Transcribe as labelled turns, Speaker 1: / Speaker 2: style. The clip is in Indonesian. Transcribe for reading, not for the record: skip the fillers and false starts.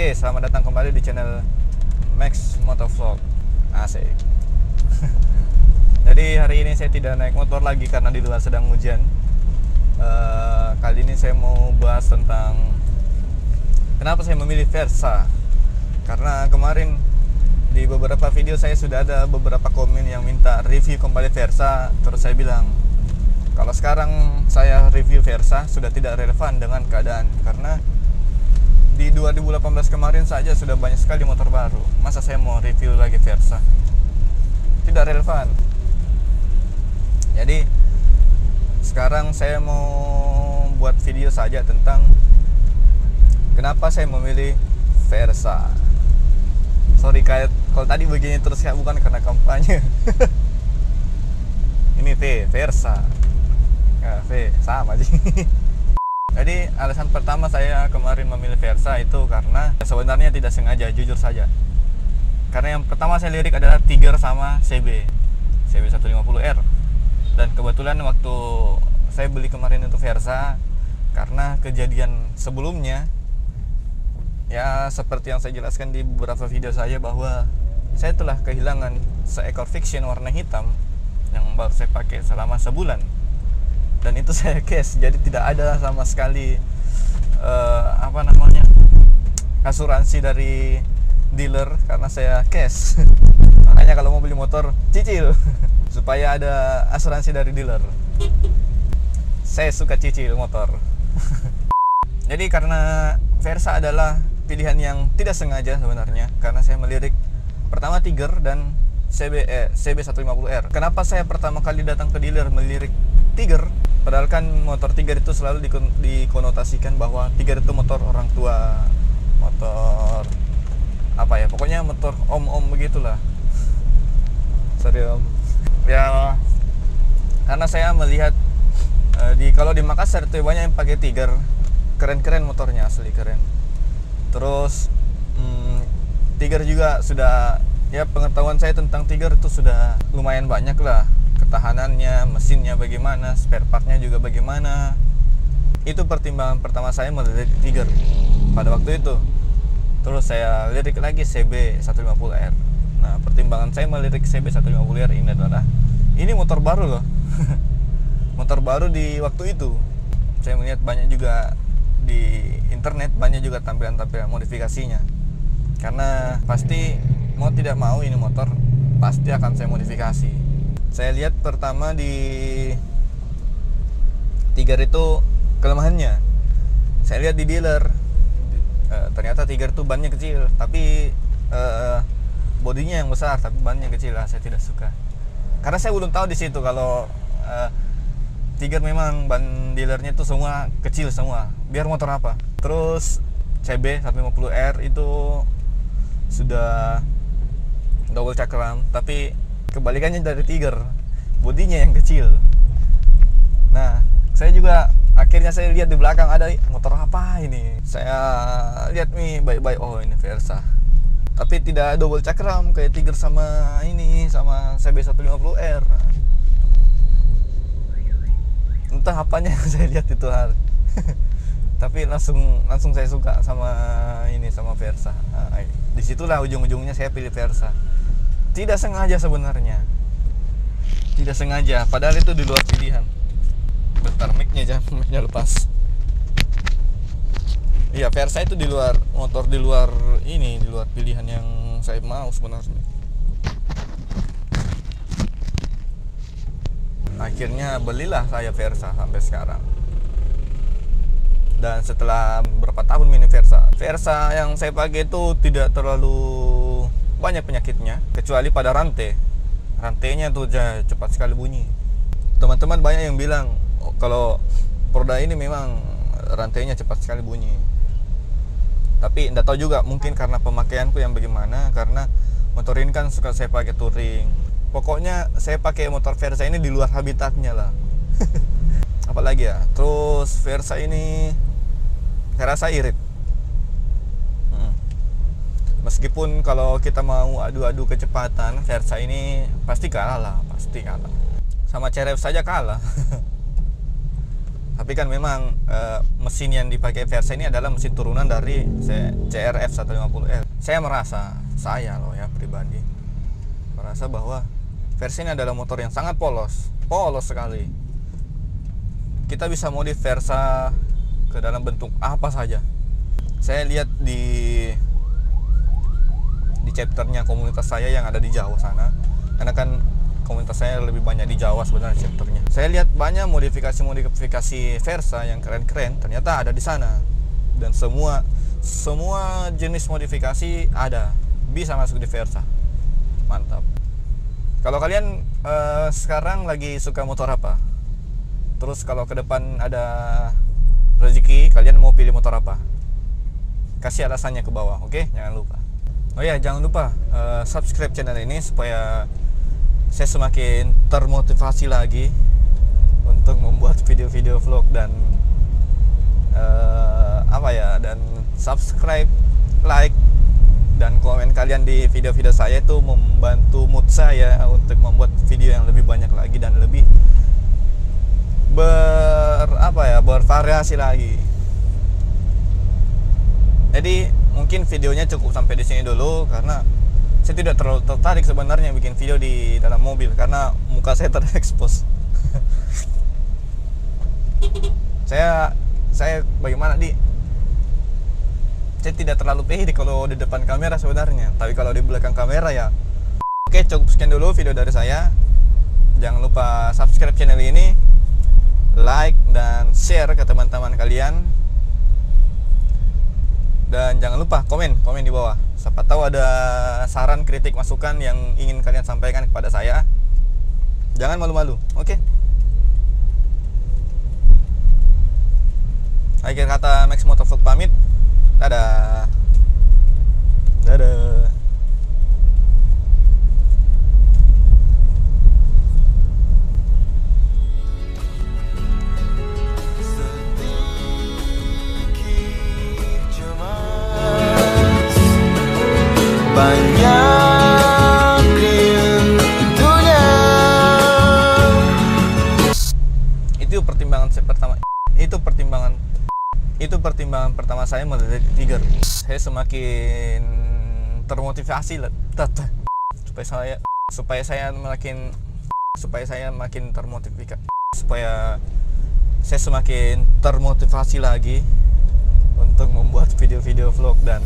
Speaker 1: Oke, selamat datang kembali di channel Max Motovlog. Asik. Jadi hari ini saya tidak naik motor lagi karena di luar sedang hujan. Kali ini saya mau bahas tentang kenapa saya memilih Versa. Karena kemarin di beberapa video saya sudah ada beberapa komen yang minta review kembali Versa. Terus saya bilang, kalau sekarang saya review Versa sudah tidak relevan dengan keadaan, karena di 2018 kemarin saja sudah banyak sekali motor baru. Masa saya mau review lagi Versa? Tidak relevan. Jadi sekarang saya mau buat video saja tentang kenapa saya memilih Versa. Sorry kayak kalau tadi begini terus ya, bukan karena kampanye. Ini Versa. Ya, sama aja. Jadi alasan pertama saya kemarin memilih Versa itu karena sebenarnya tidak sengaja, jujur saja. Karena yang pertama saya lirik adalah Tiger sama CB 150R. Dan kebetulan waktu saya beli kemarin untuk Versa, karena kejadian sebelumnya, ya seperti yang saya jelaskan di beberapa video saya, bahwa saya telah kehilangan seekor Fiction warna hitam yang baru saya pakai selama sebulan. Dan itu saya cash, jadi tidak ada sama sekali asuransi dari dealer karena saya cash. Makanya kalau mau beli motor cicil supaya ada asuransi dari dealer. Saya suka cicil motor. Jadi karena Versa adalah pilihan yang tidak sengaja sebenarnya, karena saya melirik pertama Tiger dan CB 150R. Kenapa saya pertama kali datang ke dealer melirik Tiger? Padahal kan motor Tiger itu selalu dikonotasikan bahwa Tiger itu motor orang tua, motor apa ya, pokoknya motor om-om begitulah. Sorry om. Ya, karena saya melihat kalau di Makassar itu banyak yang pakai Tiger, keren-keren motornya, asli keren. Terus Tiger juga sudah, ya pengetahuan saya tentang Tiger itu sudah lumayan banyak lah. Ketahanannya, mesinnya bagaimana, spare partnya juga bagaimana. Itu pertimbangan pertama saya melirik Tiger pada waktu itu. Terus saya lirik lagi CB 150R. Nah, pertimbangan saya melirik CB 150R ini adalah, ini motor baru loh. Motor baru di waktu itu. Saya melihat banyak juga di internet, banyak juga tampilan-tampilan modifikasinya. Karena pasti mau tidak mau ini motor pasti akan saya modifikasi. Saya lihat pertama di Tiger itu kelemahannya. Saya lihat di dealer, ternyata Tiger itu bannya kecil, tapi bodinya yang besar, tapi bannya kecil. Saya tidak suka. Karena saya belum tahu di situ kalau Tiger memang ban dealernya itu semua kecil semua. Biar motor apa? Terus CB 150R itu sudah double cakram, tapi kebalikannya dari Tiger, bodinya yang kecil. Nah, saya juga akhirnya saya lihat di belakang ada motor apa ini. Saya lihat nih baik-baik, oh ini Versa. Tapi tidak double cakram kayak Tiger sama ini, sama CB 150R. Entah apanya yang saya lihat itu hari. Tapi langsung saya suka sama ini, sama Versa. Nah, disitulah ujung-ujungnya saya pilih Versa. Tidak sengaja sebenarnya. Tidak sengaja, padahal itu di luar pilihan. Bentar, mic-nya lepas. Iya, Versa itu di luar, motor di luar ini, di luar pilihan yang saya mau sebenarnya. Akhirnya belilah saya Versa sampai sekarang. Dan setelah berapa tahun mini Versa yang saya pakai itu tidak terlalu banyak penyakitnya, kecuali pada rantainya tuh cepat sekali bunyi. Teman-teman banyak yang bilang kalau Porda ini memang rantainya cepat sekali bunyi, tapi enggak tahu juga, mungkin karena pemakaianku yang bagaimana, karena motor ini kan suka saya pakai touring. Pokoknya saya pakai motor Versa ini di luar habitatnya lah. Apalagi ya, terus Versa ini saya rasa irit. Meskipun kalau kita mau adu-adu kecepatan, Versa ini pasti kalah lah, pasti kalah. Sama CRF saja kalah. Tapi kan memang mesin yang dipakai Versa ini adalah mesin turunan dari CRF 150L. Saya loh ya pribadi merasa bahwa Versa ini adalah motor yang sangat polos sekali. Kita bisa modif Versa ke dalam bentuk apa saja. Saya lihat di chapternya komunitas saya yang ada di Jawa sana, karena kan komunitas saya lebih banyak di Jawa sebenarnya chapternya. Saya lihat banyak modifikasi Versa yang keren-keren ternyata ada di sana, dan semua jenis modifikasi ada, bisa masuk di Versa. Mantap. Kalau kalian sekarang lagi suka motor apa? Terus kalau ke depan ada rezeki, kalian mau pilih motor apa? Kasih alasannya ke bawah, oke? Jangan lupa. Oh ya, jangan lupa subscribe channel ini supaya saya semakin termotivasi lagi untuk membuat video-video vlog dan dan subscribe, like, dan komen kalian di video-video saya itu membantu mood saya untuk membuat video yang lebih banyak lagi dan lebih bervariasi lagi. Jadi mungkin videonya cukup sampai di sini dulu, karena saya tidak terlalu tertarik sebenarnya bikin video di dalam mobil karena muka saya terekspos. saya bagaimana saya tidak terlalu pede kalau di depan kamera sebenarnya, tapi kalau di belakang kamera ya. Oke, cukup sekian dulu video dari saya. Jangan lupa subscribe channel ini, like dan share ke teman-teman kalian. Dan jangan lupa komen di bawah. Siapa tahu ada saran, kritik, masukan yang ingin kalian sampaikan kepada saya. Jangan malu-malu, oke? Akhir kata, Max Motovlog pamit. Dadah. Dadah. Banyak rindunya. Itu pertimbangan pertama saya melihat Tiger. Saya semakin termotivasi lah, supaya saya semakin termotivasi lagi untuk membuat video-video vlog dan